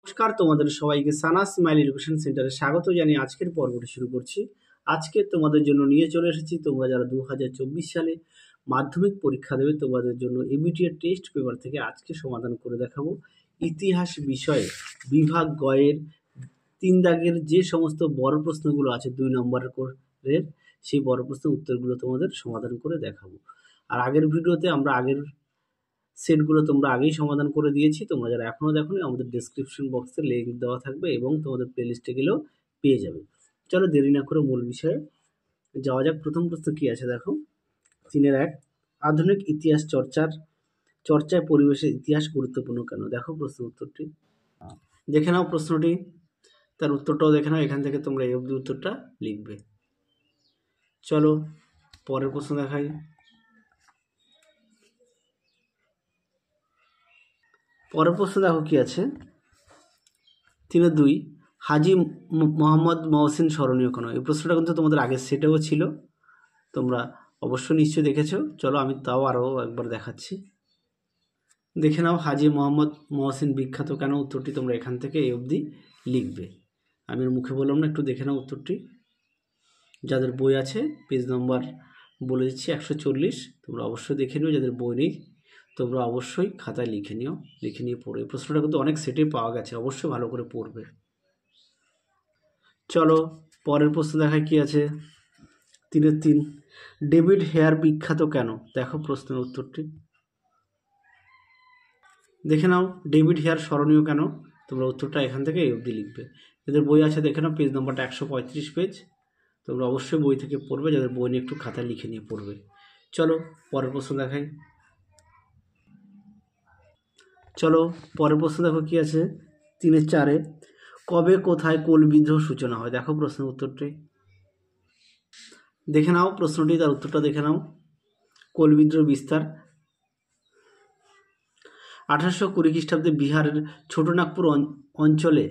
নমস্কার, তোমাদের সবাইকে সানা স্মাইল এডুকেশন সেন্টারে স্বাগত জানিয়ে আজকের পর্বটি শুরু করছি। আজকে তোমাদের জন্য নিয়ে চলে এসেছি, তোমরা যারা 2024 সালে মাধ্যমিক পরীক্ষা দেবে তোমাদের জন্য এবিটিএ টেস্ট পেপার থেকে আজকে সমাধান করে দেখাবো। ইতিহাস বিষয়ে বিভাগ গয়ের 3 দাগের যে সমস্ত বড় প্রশ্নগুলো আছে 2 নম্বরের সেই বড় প্রশ্নের উত্তরগুলো তোমাদের সমাধান করে দেখাবো। আর আগের ভিডিওতে আমরা আগের সেটগুলো তোমরা আগেই সমাধান করে দিয়েছি। তোমরা যারা এখনও দেখোনি, আমাদের ডেসক্রিপশন বক্সে লিঙ্ক দেওয়া থাকবে এবং তোমাদের প্লেলিস্টে গেলেও পেয়ে যাবে। চলো দেরি না করে মূল বিষয়ে যাওয়া যাক। প্রথম প্রশ্ন কি আছে দেখো, 3-1 আধুনিক ইতিহাস চর্চায় পরিবেশের ইতিহাস গুরুত্বপূর্ণ কেন? দেখো প্রশ্ন উত্তরটি দেখে নাও, প্রশ্নটি তার উত্তরটাও দেখে নাও। এখান থেকে তোমরা এই অবধি উত্তরটা লিখবে। চলো পরের প্রশ্ন দেখাই। পরের প্রশ্ন দেখো কি আছে, 3-2 হাজী মোহাম্মদ মহসিন স্মরণীয় কেন? এই প্রশ্নটা কিন্তু তোমাদের আগের সেটেও ছিল, তোমরা অবশ্যই নিশ্চয়ই দেখেছো। চলো আমি তাও আরও একবার দেখাচ্ছি, দেখে নাও। হাজী মোহাম্মদ মহসিন বিখ্যাত কেন? উত্তরটি তোমরা এখান থেকে এই অবধি লিখবে। আমি মুখে বললাম না, একটু দেখে নাও উত্তরটি। যাদের বই আছে পেজ নম্বর বলে দিচ্ছি 140, তোমরা অবশ্যই দেখে নিও। যাদের বই নেই তোমরা অবশ্যই খাতায় লিখে নিয়ে পড়ো। এই প্রশ্নটা কিন্তু অনেক সেটে পাওয়া গেছে, অবশ্যই ভালো করে পড়বে। চলো পরের প্রশ্ন দেখায় কি আছে, 3-3 ডেভিড হেয়ার বিখ্যাত কেন? দেখো প্রশ্নের উত্তরটি দেখে নাও। ডেভিড হেয়ার স্মরণীয় কেন? তোমরা উত্তরটা এখান থেকে এই অবধি লিখবে। যাদের বই আছে দেখে নাও, পেজ নম্বরটা 135 পেজ, তোমরা অবশ্যই বই থেকে পড়বে। যাদের বই নিয়ে একটু খাতায় লিখে নিয়ে পড়বে। চলো পরের প্রশ্ন দেখাই। চলো পরের প্রশ্ন দেখো কি আছে, 3-4 কবে কোথায় কোল বিদ্রোহ সূচনা হয়? দেখো প্রশ্নের উত্তরটি দেখে নাও। প্রশ্নটি তার উত্তরটা দেখে নাও। কোল বিদ্রোহ বিস্তার 1820 খ্রিস্টাব্দে বিহারের ছোটনাগপুর অঞ্চলে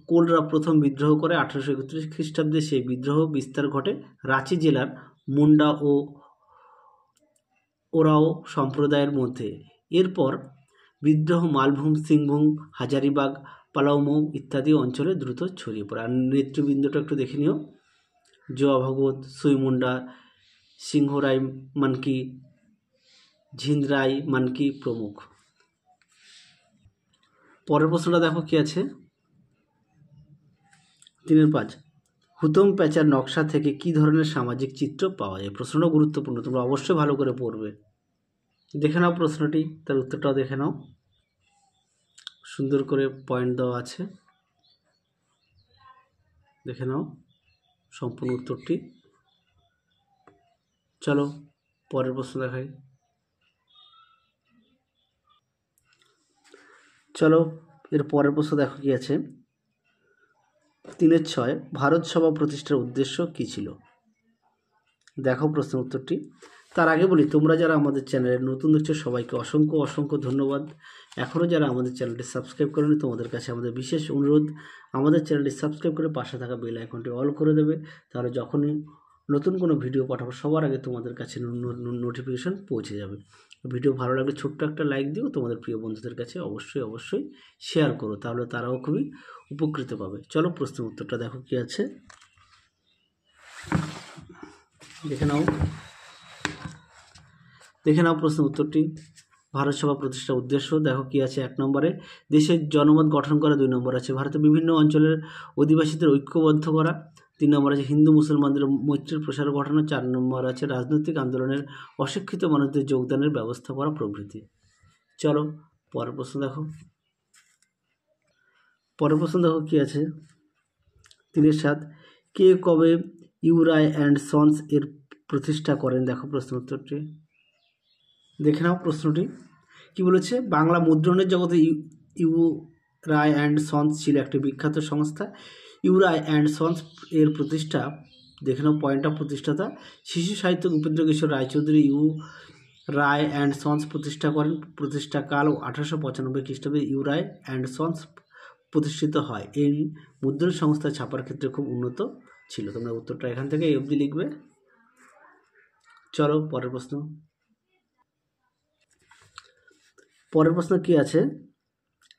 কোলরা প্রথম বিদ্রোহ করে। 1831 খ্রিস্টাব্দে সেই বিদ্রোহ বিস্তার ঘটে রাঁচি জেলার মুন্ডা ও ওরাও সম্প্রদায়ের মধ্যে। এরপর বিদ্রোহ মালভূম, সিংভূম, হাজারিবাগ, পালাউমৌ ইত্যাদি অঞ্চলে দ্রুত ছড়িয়ে পড়ে। আর নেতৃবৃন্দটা একটু দেখে নিও, জোয়া ভগত, সুই মুন্ডা, সিংহরাই মানকি, ঝিন্দ্রাই মানকি প্রমুখ। পরের প্রশ্নটা দেখো কি আছে, 3-5 হুতম প্যাঁচার নকশা থেকে কি ধরনের সামাজিক চিত্র পাওয়া যায়? প্রশ্নটা গুরুত্বপূর্ণ, তোমরা অবশ্যই ভালো করে পড়বে। দেখে নাও প্রশ্নটি, তার উত্তরটাও দেখে নাও। সুন্দর করে পয়েন্ট দেওয়া আছে, দেখে নাও সম্পূর্ণ উত্তরটি। চলো পরের প্রশ্ন দেখাই। চলো এর পরের প্রশ্ন দেখো কি আছে, 3-6 ভারত সভা প্রতিষ্ঠার উদ্দেশ্য কী ছিল? দেখো প্রশ্নের উত্তরটি। তার আগে বলি, তোমরা যারা আমাদের চ্যানেলে নতুন দেখছো সবাইকে অসংখ্য ধন্যবাদ। এখনও যারা আমাদের চ্যানেলটি সাবস্ক্রাইব করেনি, তোমাদের কাছে আমাদের বিশেষ অনুরোধ, আমাদের চ্যানেলটি সাবস্ক্রাইব করে পাশে থাকা বেল আইকনটি অল করে দেবে। তাহলে যখনই নতুন কোনো ভিডিও পাঠাবো সবার আগে তোমাদের কাছে নোটিফিকেশন পৌঁছে যাবে। ভিডিও ভালো লাগলে ছোট্ট একটা লাইক দিও, তোমাদের প্রিয় বন্ধুদের কাছে অবশ্যই শেয়ার করো, তাহলে তারাও খুবই উপকৃত পাবে। চলো প্রশ্নের উত্তরটা দেখো কি আছে, দেখে নাও প্রশ্নের উত্তরটি। ভারত সভা প্রতিষ্ঠার উদ্দেশ্য দেখো কি আছে, 1 নম্বরে দেশের জনমত গঠন করা, 2 নম্বর আছে ভারতের বিভিন্ন অঞ্চলের অধিবাসীদের ঐক্যবদ্ধ করা, 3 নম্বর আছে হিন্দু মুসলমানদের মৈত্রীর প্রসার ঘটানো, 4 নম্বর আছে রাজনৈতিক আন্দোলনের অশিক্ষিত মানুষদের যোগদানের ব্যবস্থা করা প্রভৃতি। চলো পরের প্রশ্ন দেখো কি আছে, 3-7 কে কবে ইউরাই অ্যান্ড সন্স এর প্রতিষ্ঠা করেন? দেখো প্রশ্ন উত্তরটি দেখে নাও। প্রশ্নটি কি বলেছে, বাংলা মুদ্রণের জগতে ইউরাই অ্যান্ড সন্স ছিল একটি বিখ্যাত সংস্থা। ইউরাই অ্যান্ড সন্স এর প্রতিষ্ঠা, দেখে নাও পয়েন্টটা, প্রতিষ্ঠাতা শিশু সাহিত্যিক উপেন্দ্র কিশোর রায়চৌধুরী ইউরাই অ্যান্ড সন্স প্রতিষ্ঠা করেন। প্রতিষ্ঠাকাল 1895 খ্রিস্টাব্দে ইউরাই অ্যান্ড সন্স প্রতিষ্ঠিত হয়। এই মুদ্রণ সংস্থা ছাপার ক্ষেত্রে খুব উন্নত ছিল। তোমরা উত্তরটা এখান থেকে এই অবধি লিখবে। চলো পরের প্রশ্ন কি আছে,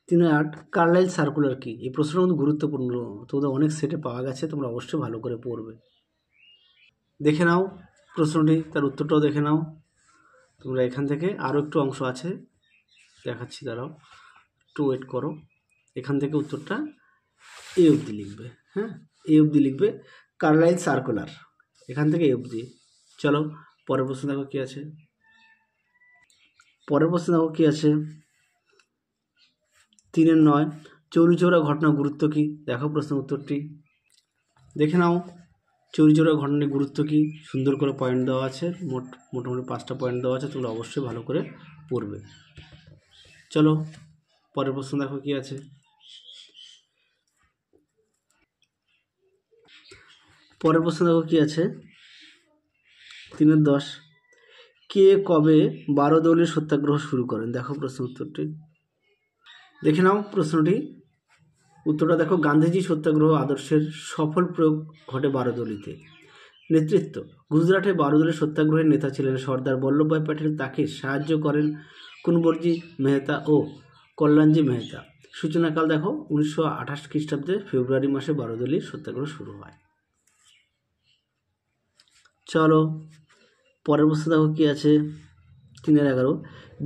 3-8 কার্লাইল সার্কুলার কি? এই প্রশ্নটা কিন্তু গুরুত্বপূর্ণ, তোমাদের অনেক সেটে পাওয়া গেছে, তোমরা অবশ্যই ভালো করে পড়বে। দেখে নাও প্রশ্নটি, তার উত্তরটাও দেখে নাও তোমরা। এখান থেকে আরও একটু অংশ আছে, দেখাচ্ছি, দাঁড়াও একটু ওয়েট করো। এখান থেকে উত্তরটা এ অবধি লিখবে, হ্যাঁ, এ অবধি লিখবে, কার্লাইল সার্কুলার, এখান থেকে এ অবধি। চলো পরের প্রশ্ন দেখো কি আছে। পরের প্রশ্ন দেখো কি আছে, 3-9 চৌরিচৌরা ঘটনার গুরুত্ব কি? দেখো প্রশ্ন উত্তরটি দেখে নাও। চৌরিচৌরা ঘটনার গুরুত্ব কি? সুন্দর করে পয়েন্ট দেওয়া আছে, মোটামুটি 5টা পয়েন্ট দেওয়া আছে, তোমরা অবশ্যই ভালো করে পড়বে। চলো পরের প্রশ্ন দেখো কি আছে। পরের প্রশ্ন দেখো কি আছে, 3-10 কে কবে 12 দলীয় সত্যাগ্রহ শুরু করেন? দেখো প্রশ্ন উত্তরটি দেখে নাও প্রশ্নটি। উত্তরটা দেখো, গান্ধীজি সত্যাগ্রহ আদর্শের সফল প্রয়োগ ঘটে 12 দলীতে। নেতৃত্ব, গুজরাটে 12 দলীয় সত্যাগ্রহের নেতা ছিলেন সর্দার বল্লভভাই প্যাটেল, তাকে সাহায্য করেন কুনবরজি মেহতা ও কল্যাণজি মেহতা। সূচনাকাল দেখো 1928 খ্রিস্টাব্দে ফেব্রুয়ারি মাসে 12 দলীয় সত্যাগ্রহ শুরু হয়। চলো পরের প্রশ্ন দেখো কি আছে, 3-11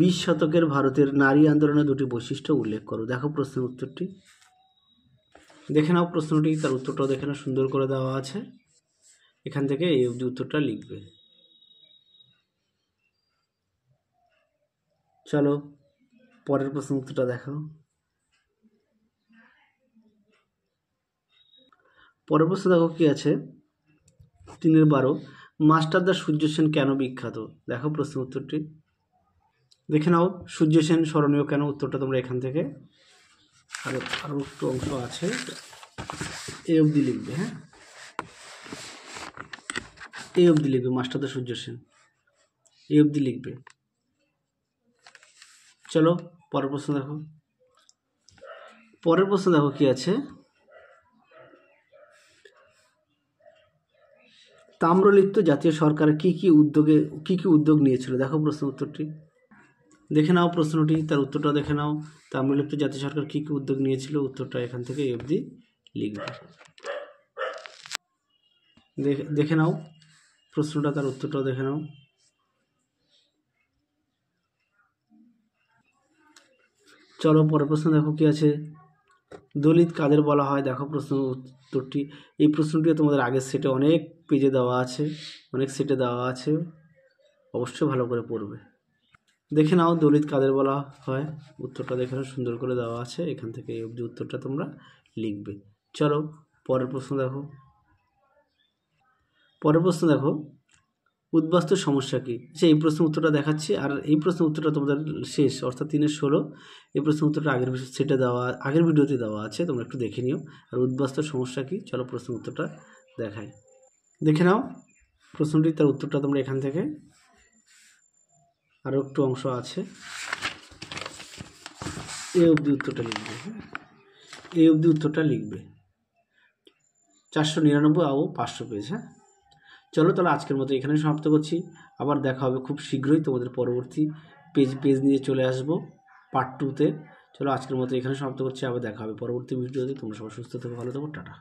20 শতকের ভারতের নারী আন্দোলনের 2টি বৈশিষ্ট্য উল্লেখ করো। দেখো প্রশ্নের উত্তরটি দেখে নাও প্রশ্নটি, তার উত্তরটাও দেখে নাও, সুন্দর করে দেওয়া আছে, এখান থেকে এই অবধি উত্তরটা লিখবে। চলো পরের প্রশ্ন উত্তরটা দেখো। পরের প্রশ্ন দেখো কি আছে, 3-12 মাস্টারদা সূর্য সেন কেন বিখ্যাত? দেখো প্রশ্ন উত্তরটি দেখে নাও। সূর্য সেন স্মরণীয় কেন? উত্তরটা তোমরা এখান থেকে আরও একটু অংশ আছে, এই অবধি লিখবে, হ্যাঁ, এই অবধি লিখবে, মাস্টারদা সূর্য সেন এই অবধি লিখবে। চলো পরের প্রশ্ন দেখো। পরের প্রশ্ন দেখো কি আছে, তাম্রলিপ্ত জাতীয় সরকার কি কি উদ্যোগ নিয়েছিল? দেখো প্রশ্ন উত্তরটি দেখে নাও প্রশ্নটি, তার উত্তরটা দেখে নাও। তাম্রলিপ্ত জাতীয় সরকার কি কি উদ্যোগ নিয়েছিল? উত্তরটা এখান থেকে এই অবধি লিখবে। দেখে নাও প্রশ্নটা, তার উত্তরটাও দেখে নাও। চলো পরের প্রশ্ন দেখো কি আছে, দলিত কাদের বলা হয়? দেখো প্রশ্ন উত্তরটি। এই প্রশ্নটিও তোমাদের আগের সেটে অনেক পেজে দেওয়া আছে, অনেক সেটে দেওয়া আছে, অবশ্যই ভালো করে পড়বে। দেখে নাও দলিত কাদের বলা হয়, উত্তরটা দেখে নাও, সুন্দর করে দেওয়া আছে, এখান থেকে এই অবধি উত্তরটা তোমরা লিখবে। চলো পরের প্রশ্ন দেখো। পরের প্রশ্ন দেখো, উদ্বাস্তু সমস্যা কি? এই প্রশ্ন উত্তরটা দেখাচ্ছি, আর এই প্রশ্ন উত্তরটা তোমাদের শেষ, অর্থাৎ 3-16 এই প্রশ্ন উত্তরটা আগের সেটে দেওয়া, আগের ভিডিওতে দেওয়া আছে, তোমরা একটু দেখে নিও। আর উদ্বাস্তুর সমস্যা কি? চলো প্রশ্ন উত্তরটা দেখাই, দেখে নাও প্রশ্নটি, তার উত্তরটা তোমরা এখান থেকে আরও একটু অংশ আছে, এই অবধি উত্তরটা লিখবে, এই অবধি উত্তরটা লিখবে, 499 ও 500 পেজ। হ্যাঁ চলো তাহলে আজকের মতো এখানে সমাপ্ত করছি, আবার দেখা হবে খুব শীঘ্রই, তোমাদের পরবর্তী পেজ নিয়ে চলে আসবো পার্ট 2-তে। চলো আজকের মতো এখানে সমাপ্ত করছি, আবার দেখা হবে পরবর্তী ভিডিওতে। তোমরা সবাই সুস্থ থেকো, ভালো থেকো, টাটা।